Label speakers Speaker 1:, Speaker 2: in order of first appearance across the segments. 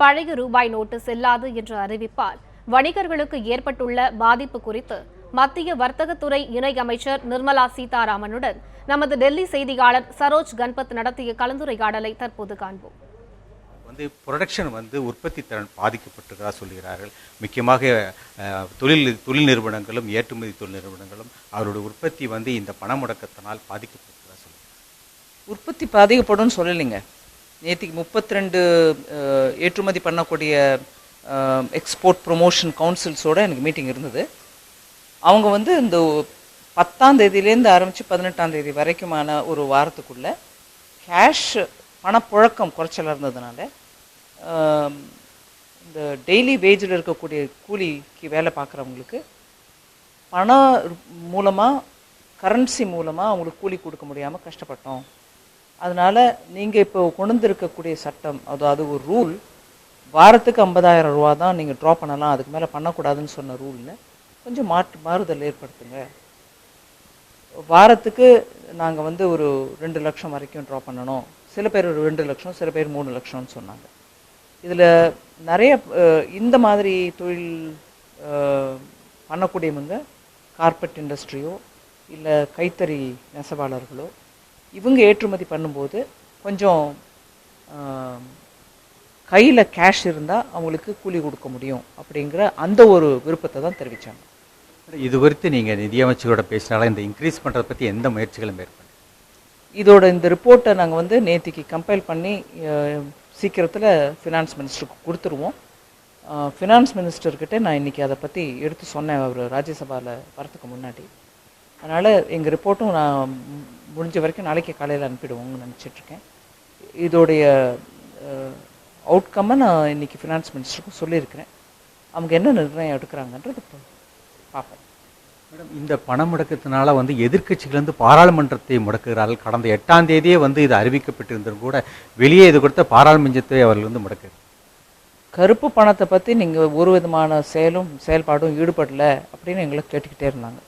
Speaker 1: பழைய ரூபாய் நோட்டு செல்லாது என்ற அறிவிப்பால் வணிகர்களுக்கு ஏற்பட்டுள்ள பாதிப்பு குறித்து மத்திய வர்த்தகத்துறை இணையமைச்சர் நிர்மலா சீதாராமனுடன் நமது டெல்லி செய்தியாளர் சரோஜ் கன்பத் நடத்திய கலந்துரையாடலை தற்போது காண்போம்.
Speaker 2: புரொடக்ஷன் உற்பத்தி திறன் பாதிக்கப்பட்டிருக்கிறதா சொல்கிறார்கள். முக்கியமாக தொழில் நிறுவனங்களும் ஏற்றுமதி தொழில் நிறுவனங்களும் அவருடைய உற்பத்தி இந்த பண முடக்கத்தினால் பாதிக்கப்பட்டிருக்கிறதா சொல்கிறார்கள்.
Speaker 3: உற்பத்தி பாதிக்கப்படும் சொல்லலைங்க. நேற்றுக்கு 32 ஏற்றுமதி பண்ணக்கூடிய எக்ஸ்போர்ட் ப்ரொமோஷன் கவுன்சில்ஸோடு எனக்கு மீட்டிங் இருந்தது. அவங்க இந்த 10ஆம் தேதியிலேருந்து ஆரம்பித்து 18ஆம் தேதி வரைக்குமான ஒரு வாரத்துக்குள்ளே கேஷ் பணப்புழக்கம் குறைச்சலாக இருந்ததுனால இந்த டெய்லி வேஜில் இருக்கக்கூடிய கூலிக்கு வேலை பார்க்குறவங்களுக்கு பணம் மூலமாக கரன்சி மூலமாக அவங்களுக்கு கூலி கொடுக்க முடியாமல் கஷ்டப்பட்டோம். அதனால் நீங்கள் இப்போ கொண்டு இருக்கக்கூடிய சட்டம் அது ஒரு ரூல், வாரத்துக்கு 50,000 ரூபா தான் நீங்கள் ட்ரா பண்ணலாம், அதுக்கு மேலே பண்ணக்கூடாதுன்னு சொன்ன ரூலில் கொஞ்சம் மாறுதல் ஏற்படுத்துங்க. வாரத்துக்கு நாங்கள் ஒரு 2 லட்சம் வரைக்கும் ட்ரா பண்ணணும். சில பேர் 2 லட்சம், சில பேர் 3 லட்சம்னு சொன்னாங்க. இதில் நிறைய இந்த மாதிரி தொழில் பண்ணக்கூடியவங்க கார்பெட் இண்டஸ்ட்ரியோ இல்லை கைத்தறி நெசவாளர்களோ இவங்க ஏற்றுமதி பண்ணும்போது கொஞ்சம் கையில் கேஷ் இருந்தால் அவங்களுக்கு கூலி கொடுக்க முடியும் அப்படிங்கிற அந்த ஒரு விருப்பத்தை தான் தெரிவித்தாங்க.
Speaker 2: இது குறித்து நீங்கள் நிதியமைச்சரோட பேசினாலும் இந்த இன்க்ரீஸ் பண்ணுறதை பற்றி எந்த முயற்சிகளும் மேற்கொண்டு
Speaker 3: இந்த ரிப்போர்ட்டை நாங்கள் நேற்றுக்கு கம்பைல் பண்ணி சீக்கிரத்தில் ஃபினான்ஸ் மினிஸ்டருக்கு கொடுத்துருவோம். ஃபினான்ஸ் மினிஸ்டர்கிட்ட நான் இன்றைக்கி அதை பற்றி எடுத்து சொன்னேன் அவர் ராஜ்யசபாவில் வரத்துக்கு முன்னாடி. அதனால் எங்கள் ரிப்போர்ட்டும் நான் முடிஞ்ச வரைக்கும் நாளைக்கு காலையில் அனுப்பிடுவோம்னு நினச்சிட்ருக்கேன். இதோடைய அவுட்கம்மை நான் இன்றைக்கி ஃபினான்ஸ் மினிஸ்டருக்கும் சொல்லியிருக்கிறேன். அவங்க என்ன நிர்ணயம் எடுக்கிறாங்கன்றது பார்ப்போம்.
Speaker 2: மேடம், இந்த பண முடக்கத்தினால எதிர்க்கட்சிகள் பாராளுமன்றத்தை முடக்குகிறார்கள். கடந்த 8ஆம் தேதியே இது அறிவிக்கப்பட்டிருந்தும் கூட வெளியே இது கொடுத்த பாராளுமன்றத்தை அவர்கள் முடக்கு.
Speaker 3: கருப்பு பணத்தை பற்றி நீங்கள் ஒரு விதமான செயல்பாடும் ஈடுபடலை அப்படின்னு எங்களை கேட்டுக்கிட்டே இருந்தாங்க.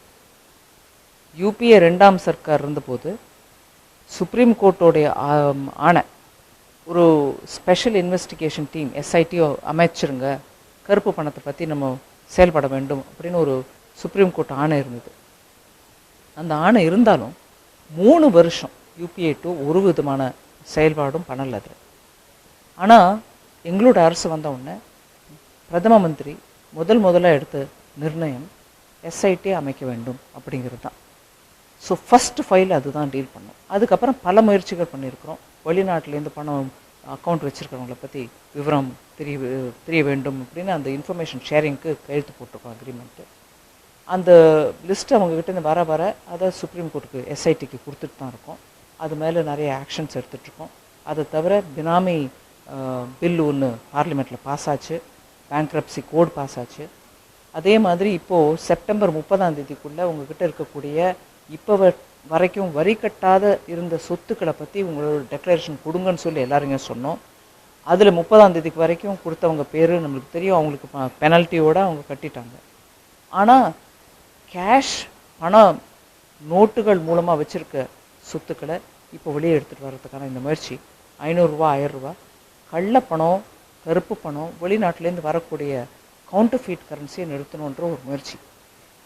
Speaker 3: யூபிஏ 2ஆம் சர்க்கார் இருந்தபோது சுப்ரீம் கோர்ட்டோடைய ஆணை ஒரு ஸ்பெஷல் இன்வெஸ்டிகேஷன் டீம் எஸ்ஐடியோ அமைச்சிருங்க, கருப்பு பணத்தை பற்றி நம்ம செயல்பட வேண்டும் அப்படின்னு ஒரு சுப்ரீம் கோர்ட் ஆணை இருந்தது. அந்த ஆணை இருந்தாலும் 3 வருஷம் யூபிஏ 2 ஒரு விதமான செயல்பாடும் பண்ணலை அது. ஆனால் எங்களோட அரசு வந்த உடனே பிரதம மந்திரி முதல்ல எடுத்த நிர்ணயம் எஸ்ஐடி அமைக்க வேண்டும் அப்படிங்கிறது தான். ஸோ ஃபஸ்ட்டு ஃபைல் அதுதான் டீல் பண்ணோம். அதுக்கப்புறம் பல முயற்சிகள் பண்ணியிருக்கிறோம். வெளிநாட்டிலேருந்து பணம் அக்கௌண்ட் வச்சுருக்கிறவங்கள பற்றி விவரம் தெரிய வேண்டும் அப்படின்னு அந்த இன்ஃபர்மேஷன் ஷேரிங்க்கு கையெழுத்து போட்டிருக்கோம் அக்ரிமெண்ட்டு. அந்த லிஸ்ட்டு அவங்ககிட்ட வர அதை சுப்ரீம் கோர்ட்டுக்கு எஸ்ஐடிக்கு கொடுத்துட்டு தான் இருக்கோம். அது மேலே நிறைய ஆக்ஷன்ஸ் எடுத்துகிட்ருக்கோம். அதை தவிர பினாமி பில் ஒன்று பார்லிமெண்ட்டில் பாஸ் ஆச்சு, பேங்க்ரப்சி கோட் பாஸ் ஆச்சு. அதே மாதிரி இப்போது செப்டம்பர் 30ஆம் தேதிக்குள்ளே உங்ககிட்ட இருக்கக்கூடிய இப்போ வரைக்கும் வரி கட்டாத இருந்த சொத்துக்களை பற்றி உங்களோட டெக்ளரேஷன் கொடுங்கன்னு சொல்லி எல்லாருங்க சொன்னோம். அதில் 30ஆம் தேதிக்கு வரைக்கும் கொடுத்தவங்க பேர் நம்மளுக்கு தெரியும். அவங்களுக்கு பெனல்ட்டியோடு அவங்க கட்டிட்டாங்க. ஆனால் கேஷ் பணம் நோட்டுகள் மூலமாக வச்சுருக்க சொத்துக்களை இப்போ வெளியே எடுத்துகிட்டு வர்றதுக்கான இந்த முயற்சி 500 ரூபா 1000 ரூபா கள்ளப்பணம், கருப்பு பணம், வெளிநாட்டிலேருந்து வரக்கூடிய கவுண்டர்ஃபீட் கரன்சியை நிறுத்தணுன்ற ஒரு முயற்சி.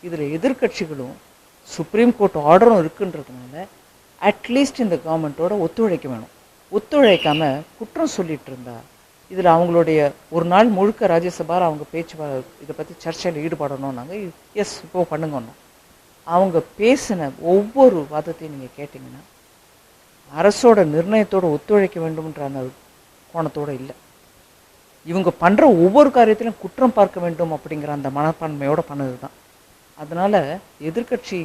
Speaker 3: இதில் எதிர்கட்சிகளும் சுப்ரீம் கோர்ட் ஆர்டரும் இருக்குன்றதுனால அட்லீஸ்ட் இந்த கவர்மெண்ட்டோட ஒத்துழைக்க வேணும். ஒத்துழைக்காமல் குற்றம் சொல்லிகிட்டு இருந்தா இதில் அவங்களுடைய ஒரு நாள் முழுக்க ராஜ்யசபாவில் அவங்க இதை பற்றி சர்ச்சையில் ஈடுபடணும். நாங்கள் எஸ் இப்போ பண்ணுங்கன்னோம். அவங்க பேசின ஒவ்வொரு வாதத்தையும் நீங்கள் கேட்டிங்கன்னா அரசோட நிர்ணயத்தோடு ஒத்துழைக்க வேண்டும்ன்ற அந்த கோணத்தோடு இல்லை. இவங்க பண்ணுற ஒவ்வொரு காரியத்திலும் குற்றம் பார்க்க வேண்டும் அப்படிங்கிற அந்த மனப்பான்மையோடு பண்ணது தான். அதனால் எதிர்கட்சி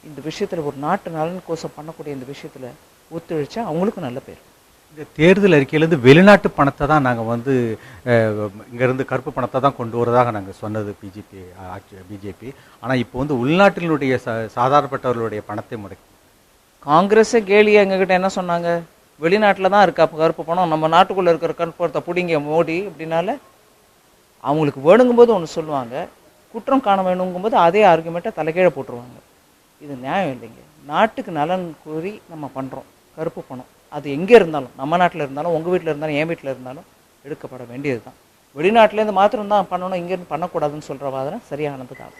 Speaker 3: இந்த விஷயத்தில் ஒரு நாட்டு நலனுக்கோசம் பண்ணக்கூடிய இந்த விஷயத்தில் ஒத்துழைச்சா அவங்களுக்கும் நல்ல பேர்.
Speaker 2: இந்த தேர்தல் அறிக்கையிலேருந்து வெளிநாட்டு பணத்தை தான் நாங்கள் இங்கேருந்து கருப்பு பணத்தை தான் கொண்டு வரதாக நாங்கள் சொன்னது பிஜேபி. ஆனால் இப்போ உள்நாட்டினுடைய சாதாரணப்பட்டவர்களுடைய பணத்தை முடக்கி
Speaker 3: காங்கிரஸே கேலியாக எங்ககிட்ட என்ன சொன்னாங்க, வெளிநாட்டில் தான் இருக்கா கருப்பு பணம், நம்ம நாட்டுக்குள்ளே இருக்கிற கருப்பு பணத்தை பிடிங்க மோடி அப்படின்னால அவங்களுக்கு வேணுங்கும்போது ஒன்று சொல்லுவாங்க, குற்றம் காண வேணுங்கும்போது அதே ஆர்குமெண்ட்டை தலைகீழே போட்டுருவாங்க. இது நியாயம் இல்லைங்க. நாட்டுக்கு நலன் கூறி நம்ம பண்ணுறோம். கருப்பு பணம் அது எங்கே இருந்தாலும், நம்ம நாட்டில் இருந்தாலும், உங்கள் வீட்டில் இருந்தாலும், என் வீட்டில் இருந்தாலும் எடுக்கப்பட வேண்டியது தான். வெளிநாட்டிலேருந்து மாத்திரம்தான் பண்ணணும், இங்கேருந்து பண்ணக்கூடாதுன்னு சொல்கிற வாதனை சரியானது தான்.